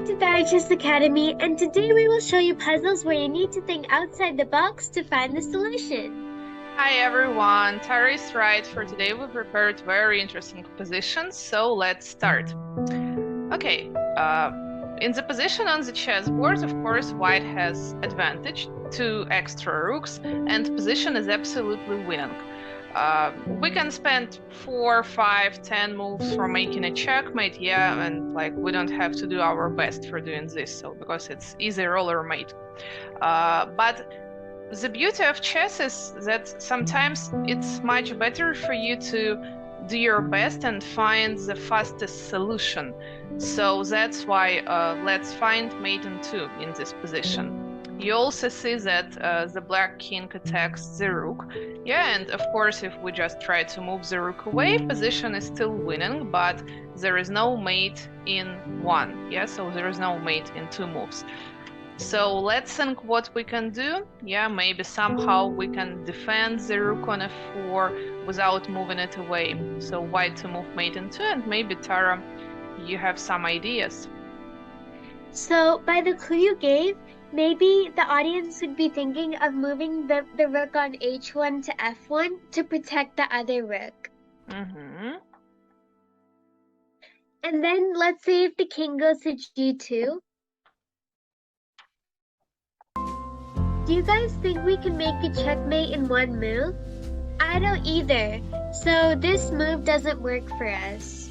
to TaraChess Academy, and today we will show you puzzles where you need to think outside the box to find the solution. Hi everyone, Tara is right. For today we prepared very interesting positions, so let's start. Okay, in the position on the chessboard, of course, white has advantage, 2 extra rooks, and position is absolutely winning. We can spend 4, 5, 10 moves for making a checkmate, yeah, and like we don't have to do our best for doing this, so because it's easy roller mate. But the beauty of chess is that sometimes it's much better for you to do your best and find the fastest solution. So that's why let's find mate in 2 in this position. You also see that the black king attacks the rook. Yeah, and of course, if we just try to move the rook away, position is still winning, but there is no mate in 1. Yeah, so there is no mate in 2 moves. So let's think what we can do. Yeah, maybe somehow we can defend the rook on f4 without moving it away. So white to move mate in 2, and maybe Tara, you have some ideas. So by the clue you gave, maybe the audience would be thinking of moving the rook on h1 to f1 to protect the other rook. And then let's say if the king goes to g2. Do you guys think we can make a checkmate in 1 move? I don't either. So this move doesn't work for us.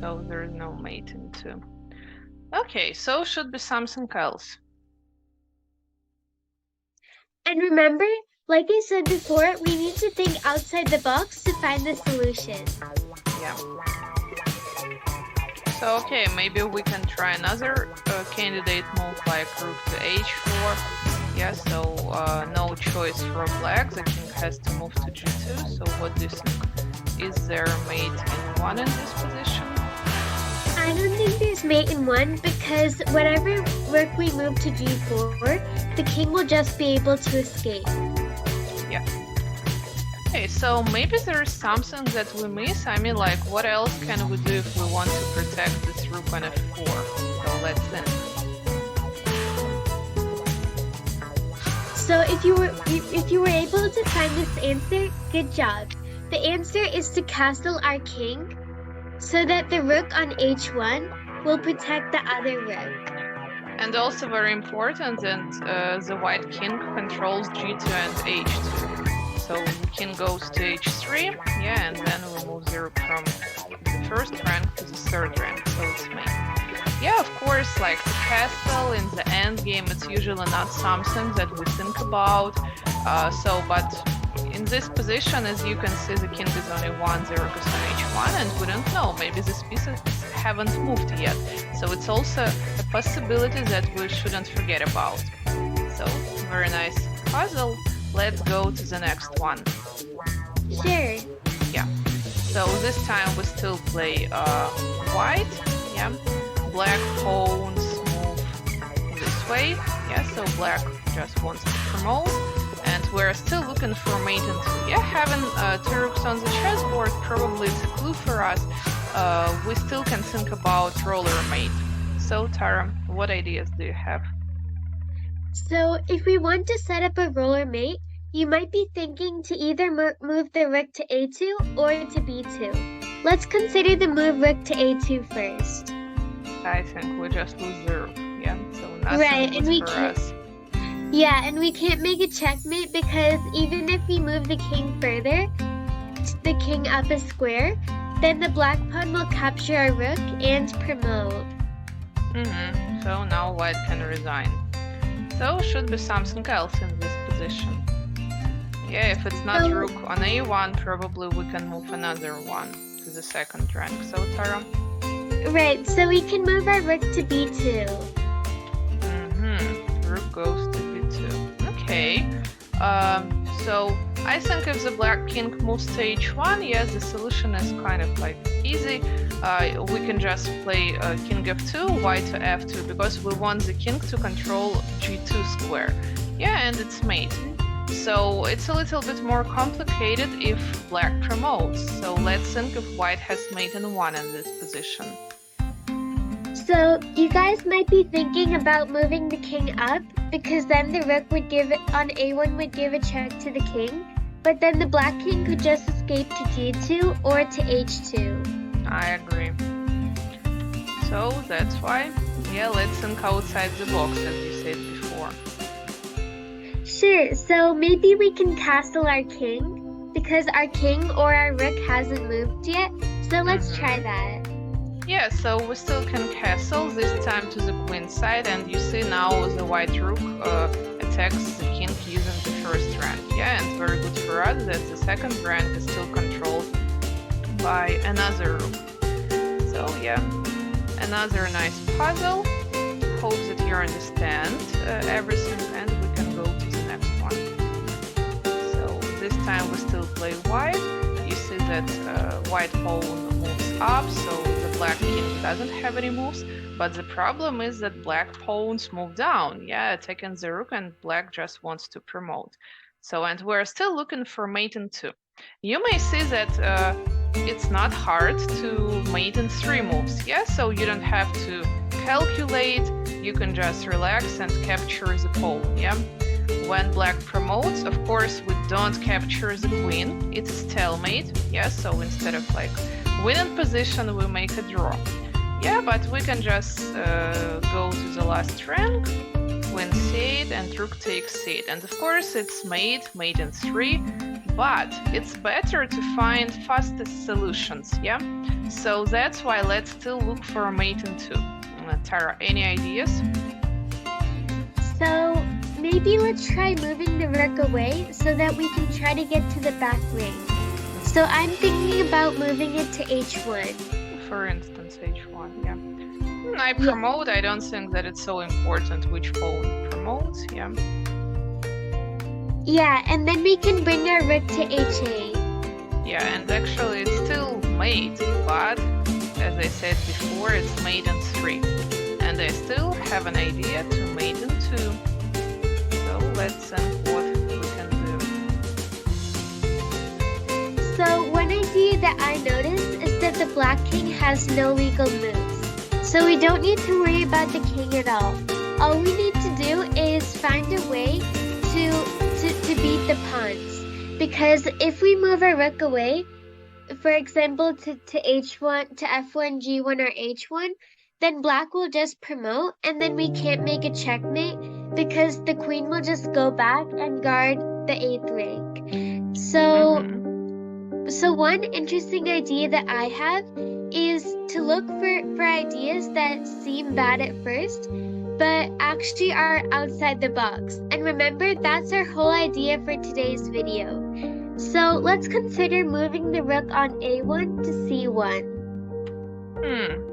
So there is no mate in 2. Okay, so should be something else. And remember, like I said before, we need to think outside the box to find the solution. Yeah. So okay, maybe we can try another candidate move like rook to h4. Yeah, so no choice for black. The king has to move to g2. So what do you think? Is there mate in 1 in this position? I don't think there's mate in 1 because whenever rook we move to g4, the king will just be able to escape. Yeah. Okay, so maybe there's something that we miss. I mean, like, what else can we do if we want to protect this rook on f4? So let's think. So if you were able to find this answer, good job. The answer is to castle our king so that the rook on h1 will protect the other rook. And also very important, and the white king controls g2 and h2. So the king goes to h3, yeah, and then we move the rook from the first rank to the 3rd rank, so it's mate. Yeah, of course, like the castle in the endgame, it's usually not something that we think about. But in this position, as you can see, the king is only 1, the rook is on h1, and we don't know, maybe these pieces haven't moved yet. So it's also a possibility that we shouldn't forget about. So, very nice puzzle. Let's go to the next one. Sure. Yeah. So this time we still play white. Yeah. Black pawns move this way. Yeah, so black just wants to promote. And we're still looking for mate in 2. Yeah, having 2 rooks on the chessboard probably is a clue for us. We still can think about roller mate. So Tara, what ideas do you have? So if we want to set up a roller mate, you might be thinking to either move the rook to a2 or to b2. Let's consider the move rook to a2 first. I think we just lose the rook, yeah, so nothing right, and we for can't, us. Yeah, and we can't make a checkmate because even if we move the king further, the king up a square, then the black pawn will capture our rook and promote. So now white can resign. So should be something else in this position. Yeah, if it's not rook on a1, probably we can move another one to the 2nd rank. So Tara? Right, so we can move our rook to b2. Rook goes to b2. Okay. So I think if the black king moves to h1, yes, the solution is kind of like easy. We can just play king f2, white to f2, because we want the king to control g2 square. Yeah, and it's mate. So it's a little bit more complicated if black promotes. So let's think if white has mate in 1 in this position. So you guys might be thinking about moving the king up because then the rook would give it on a1 would give a check to the king, but then the black king could just escape to d2 or to h2. I agree. So that's why, yeah, let's think outside the box, as you said before. Sure, so maybe we can castle our king because our king or our rook hasn't moved yet. So let's try that. Yeah, so we still can castle, this time to the queen side, and you see now the white rook attacks the king using the first rank. Yeah, and very good for us that the second rank is still controlled by another rook. So yeah, another nice puzzle. Hope that you understand everything, and we can go to the next one. So this time we still play white. You see that white pawn moves up, so the black king doesn't have any moves, but the problem is that black pawns move down, yeah, attacking the rook, and black just wants to promote. So, and we're still looking for mate in 2. You may see that it's not hard to mate in 3 moves, yeah, so you don't have to calculate, you can just relax and capture the pawn, yeah. When black promotes, of course, we don't capture the queen, it's a stalemate, yeah, so instead of like winning position, we make a draw. Yeah, but we can just go to the last rank, queen c8, and rook takes c8. And of course, it's mate in 3, but it's better to find fastest solutions, yeah? So that's why let's still look for a mate in 2. Tara, any ideas? So maybe let's try moving the rook away so that we can try to get to the back rank. So I'm thinking about moving it to h1. For instance, h1, yeah. I promote, I don't think that it's so important which pawn promotes, yeah. Yeah, and then we can bring our rook to h8. Yeah, and actually it's still mate, but as I said before, it's mate in 3. And I still have an idea to mate in 2. So let's think what we can do. So one idea that I noticed is that the black king has no legal moves. So we don't need to worry about the king at all. All we need to do is find a way to beat the pawns. Because if we move our rook away, for example, to h1, to f1, g1, or h1, then black will just promote, and then we can't make a checkmate because the queen will just go back and guard the 8th rank. So one interesting idea that I have is to look for ideas that seem bad at first, but actually are outside the box. And remember, that's our whole idea for today's video. So let's consider moving the rook on a1 to c1.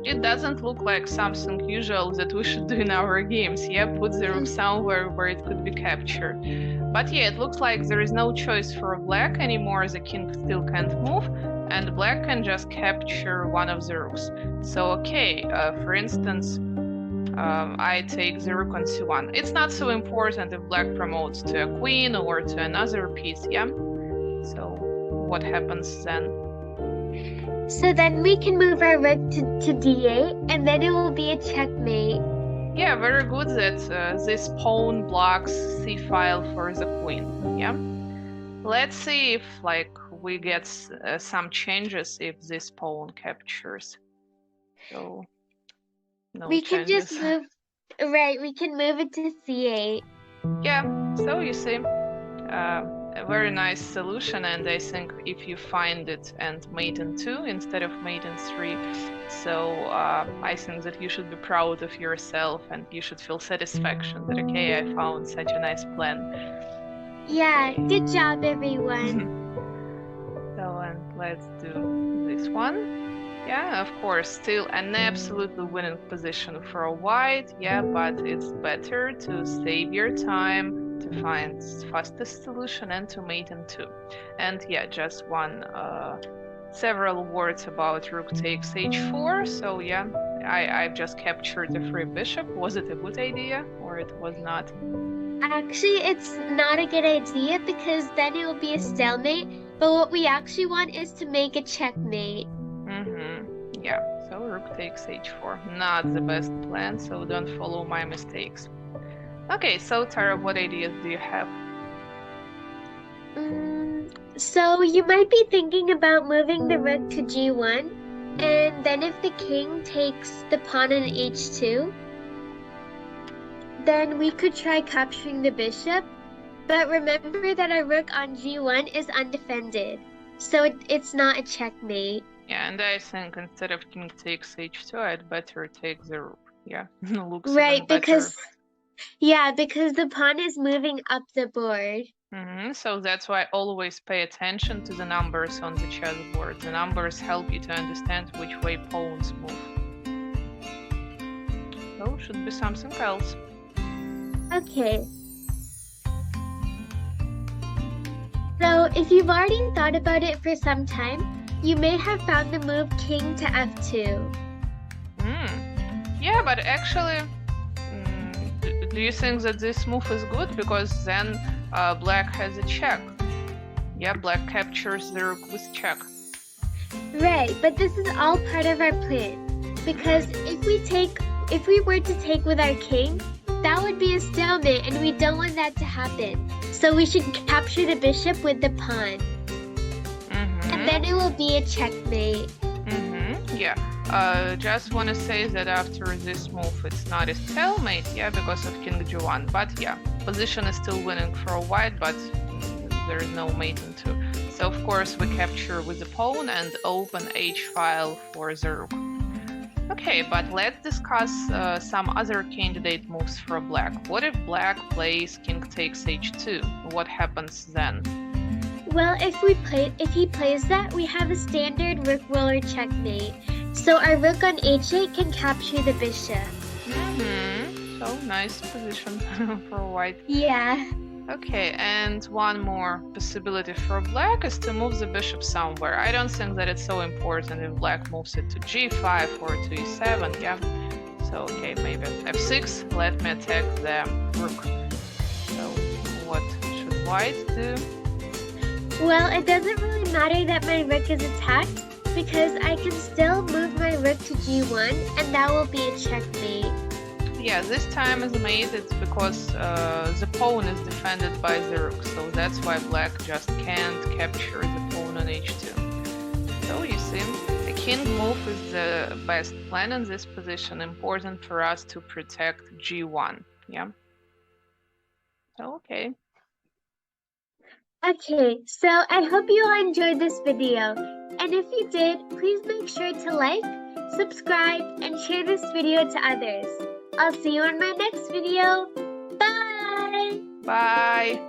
It doesn't look like something usual that we should do in our games, yeah? Put the rook somewhere where it could be captured. But yeah, it looks like there is no choice for black anymore, the king still can't move, and black can just capture one of the rooks. So okay, for instance, I take the rook on c1. It's not so important if black promotes to a queen or to another piece, yeah? So what happens then? So then we can move our rook to d8, and then it will be a checkmate. Yeah, very good that this pawn blocks c-file for the queen, yeah? Let's see if like we get some changes if this pawn captures. So, no we changes. can just move, right, we can move it to c8. Yeah, so you see, a very nice solution, and I think if you find it and mate in 2 instead of mate in 3, so I think that you should be proud of yourself and you should feel satisfaction that okay, I found such a nice plan. Yeah, good job everyone. So, and let's do this one. Yeah, of course, still an absolutely winning position for a white, yeah, but it's better to save your time, to find fastest solution and to mate in 2. And yeah, just several words about rook takes h4. So yeah, I've just captured the free bishop. Was it a good idea or it was not? Actually, it's not a good idea because then it will be a stalemate. But what we actually want is to make a checkmate. Yeah, so rook takes h4. Not the best plan, so don't follow my mistakes. Okay, so Tara, what ideas do you have? So you might be thinking about moving the rook to g1, and then if the king takes the pawn on h2, then we could try capturing the bishop. But remember that our rook on g1 is undefended, so it's not a checkmate. Yeah, and I think instead of king takes h2, I'd better take the rook. Yeah, looks Right, even better. because the pawn is moving up the board. So that's why always pay attention to the numbers on the chessboard. The numbers help you to understand which way pawns move. So should be something else. Okay. So if you've already thought about it for some time, you may have found the move king to f2. Yeah, but actually, do you think that this move is good? Because then black has a check. Yeah, black captures the rook with check. Right, but this is all part of our plan. Because if we were to take with our king, that would be a stalemate, and we don't want that to happen. So we should capture the bishop with the pawn. And then it will be a checkmate. Yeah. Just want to say that after this move, it's not a stalemate, yeah, because of king g1. But yeah, position is still winning for white, but there is no mating too. So of course we capture with the pawn and open h file for the rook. Okay, but let's discuss some other candidate moves for black. What if black plays king takes h2? What happens then? Well, if he plays that, we have a standard rook roller checkmate. So our rook on h8 can capture the bishop. So nice position for white. Yeah. Okay, and one more possibility for black is to move the bishop somewhere. I don't think that it's so important if black moves it to g5 or to e7, yeah? So, okay, maybe f6. Let me attack the rook. So, what should white do? Well, it doesn't really matter that my rook is attacked, because I can still move my rook to g1, and that will be a checkmate. Yeah, this time is mate, it's because the pawn is defended by the rook, so that's why black just can't capture the pawn on h2. So you see, the king move is the best plan in this position, important for us to protect g1, yeah? So, okay. Okay, so I hope you all enjoyed this video, and if you did, please make sure to like, subscribe, and share this video to others. I'll see you on my next video. Bye! Bye!